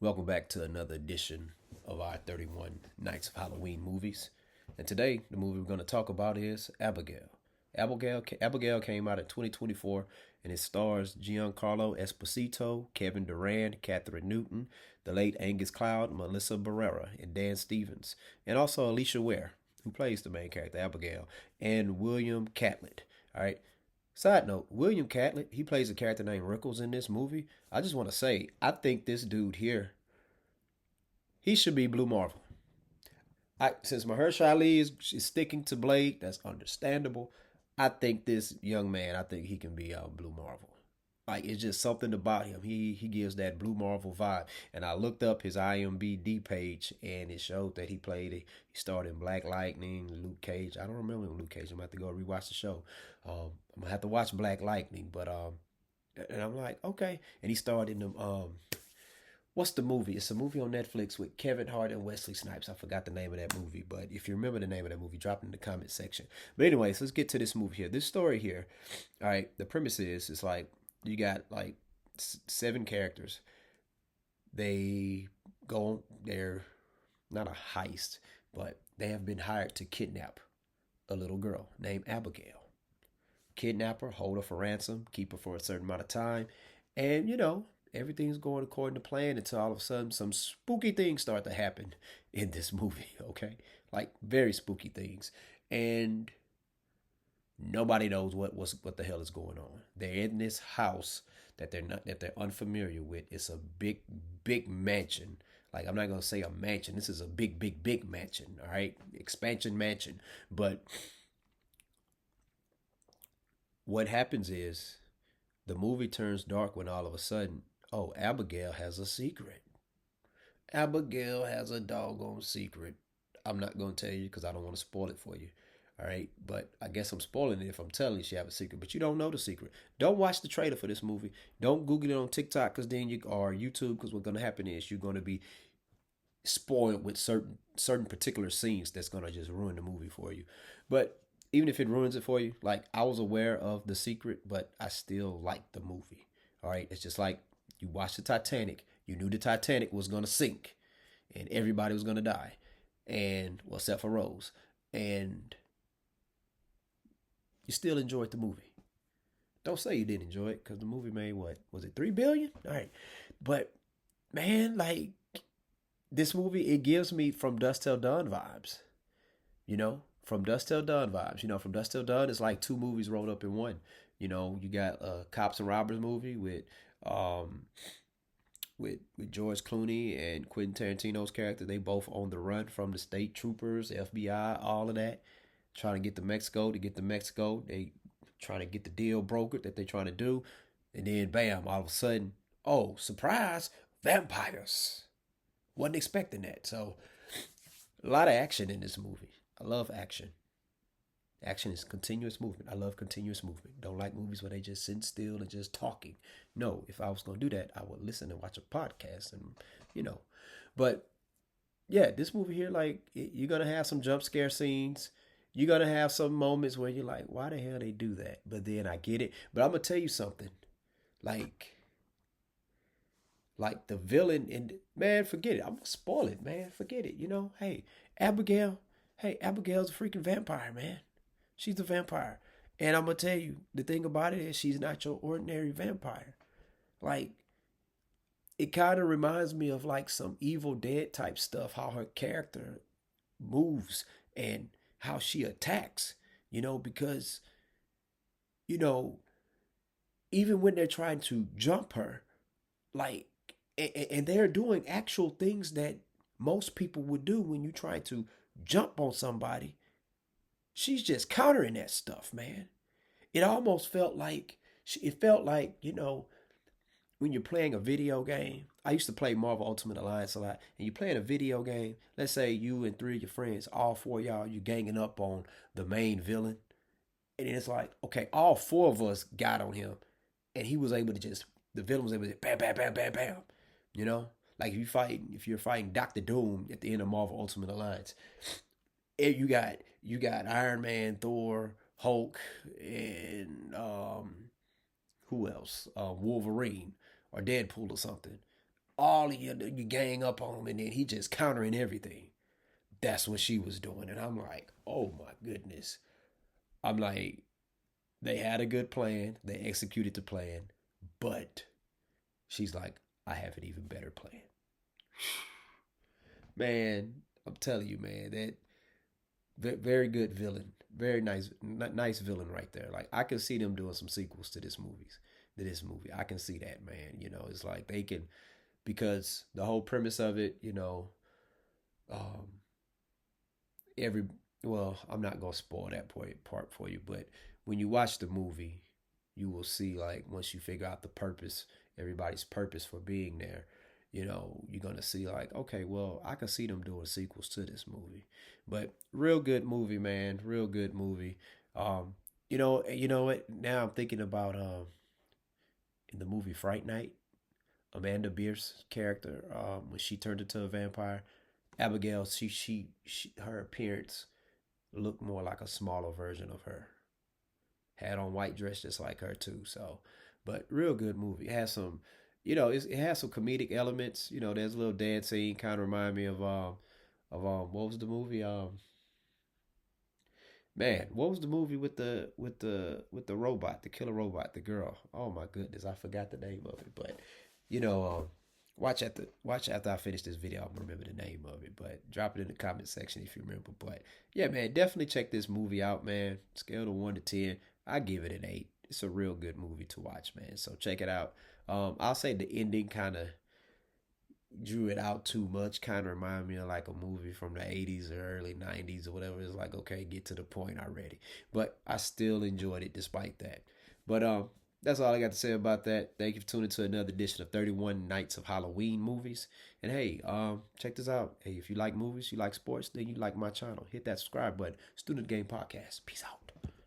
Welcome back to another edition of our 31 Nights of Halloween movies. And today, the movie we're going to talk about is Abigail. Abigail came out in 2024 and it stars Giancarlo Esposito, Kevin Durant, Catherine Newton, the late Angus Cloud, Melissa Barrera, and Dan Stevens, and also Alicia Ware, who plays the main character, Abigail, and William Catlett. All right. Side note, William Catlett, he plays a character named Rickles in this movie. I just want to say, I think this dude here, he should be Blue Marvel. Since Mahershala Ali is sticking to Blade, that's understandable. I think this young man, I think he can be Blue Marvel. Like it's just something about him. He gives that Blue Marvel vibe. And I looked up his IMDb page, and it showed that he starred in Black Lightning, Luke Cage. I don't remember Luke Cage. I'm gonna have to go rewatch the show. I'm gonna have to watch Black Lightning, but and I'm like, okay. And he starred in the what's the movie? It's a movie on Netflix with Kevin Hart and Wesley Snipes. I forgot the name of that movie, but if you remember the name of that movie, drop it in the comment section. But anyways, let's get to this movie here. This story here, all right. The premise is it's like you got like seven characters. They go, they're not a heist, but they have been hired to kidnap a little girl named Abigail. Kidnap her, hold her for ransom, keep her for a certain amount of time, and everything's going according to plan until all of a sudden some spooky things start to happen in this movie. Okay, like very spooky things, and nobody knows what the hell is going on. They're in this house that they're unfamiliar with. It's a big mansion. Like I'm not gonna say a mansion. This is a big mansion. All right, expansion mansion. But what happens is the movie turns dark when all of a sudden, oh, Abigail has a secret. Abigail has a doggone secret. I'm not gonna tell you because I don't want to spoil it for you. All right, but I guess I'm spoiling it if I'm telling you she have a secret. But you don't know the secret. Don't watch the trailer for this movie. Don't Google it on TikTok because then you or YouTube because what's gonna happen is you're gonna be spoiled with certain particular scenes that's gonna just ruin the movie for you. But even if it ruins it for you, like I was aware of the secret, but I still like the movie. All right, it's just like you watched the Titanic. You knew the Titanic was gonna sink, and everybody was gonna die, and well, except for Rose, and you still enjoyed the movie. Don't say you didn't enjoy it because the movie made what was it 3 billion? All right, but man, like this movie, it gives me From Dusk Till Dawn vibes. From Dusk Till Dawn vibes. From Dusk Till Dawn, it's like two movies rolled up in one. You got a cops and robbers movie um with George Clooney and Quentin Tarantino's character. They both on the run from the state troopers, FBI, all of that, trying to get to Mexico. To get to Mexico, they trying to get the deal brokered that they're trying to do, and then bam, all of a sudden, oh surprise, vampires. Wasn't expecting that. So a lot of action in this movie. I love action. Action is continuous movement. I love continuous movement. Don't like movies where they just sitting still and just talking. No, if I was gonna do that, I would listen and watch a podcast and you know. But yeah, this movie here, like you're gonna have some jump scare scenes. You're gonna have some moments where you're like, why the hell they do that? But then I get it. But I'm gonna tell you something. Like like the villain in man, forget it. I'm gonna spoil it, man. Forget it. Hey, Abigail. Hey, Abigail's a freaking vampire, man. She's a vampire. And I'm gonna tell you, the thing about it is she's not your ordinary vampire. Like, it kind of reminds me of like some Evil Dead type stuff, how her character moves and how she attacks, because, you know, even when they're trying to jump her, like, and they're doing actual things that most people would do when you try to jump on somebody. She's just countering that stuff, man. It almost felt like when you're playing a video game. I used to play Marvel Ultimate Alliance a lot, and you're playing a video game. Let's say you and three of your friends, all four of y'all, you ganging up on the main villain, and it's like, okay, all four of us got on him, and he was able to just the villain was able to bam, bam, bam, bam, bam. You know, like if you're fighting Doctor Doom at the end of Marvel Ultimate Alliance, you got Iron Man, Thor, Hulk, and who else? Wolverine or Deadpool or something. all of you gang up on him, and then he just countering everything. That's what she was doing, and I'm like, oh my goodness. I'm like, they had a good plan, they executed the plan, but she's like, I have an even better plan. Man, I'm telling you, man, that very good villain, very nice villain right there. Like I can see them doing some sequels to this movies, to this movie. I can see that, man. It's like they can because the whole premise of it, um, every well, I'm not gonna spoil that part for you, but when you watch the movie, you will see like once you figure out the purpose, everybody's purpose for being there, you're gonna see like, okay, well, I can see them doing sequels to this movie. But real good movie, man, real good movie. Um, you know what? Now I'm thinking about in the movie Fright Night, Amanda Bierce's character, when she turned into a vampire, Abigail, her appearance looked more like a smaller version of her. Had on white dress just like her too. So, but real good movie. It has some, it has some comedic elements. There's a little dance scene kind of remind me of what was the movie? Man, what was the movie with the robot, the killer robot, the girl? Oh my goodness, I forgot the name of it. But you know, watch after I finish this video. I'll remember the name of it. But drop it in the comment section if you remember. But yeah, man, definitely check this movie out, man. Scale of 1 to 10, I give it an 8. It's a real good movie to watch, man. So check it out. I'll say the ending kind of drew it out too much. Kind of remind me of like a movie from the 80s or early 90s or whatever. It's like, okay, get to the point already. But I still enjoyed it despite that. But that's all I got to say about that. Thank you for tuning to another edition of 31 Nights of Halloween Movies. And hey, check this out. Hey, if you like movies, you like sports, then you like my channel. Hit that subscribe button. Student Game Podcast. Peace out.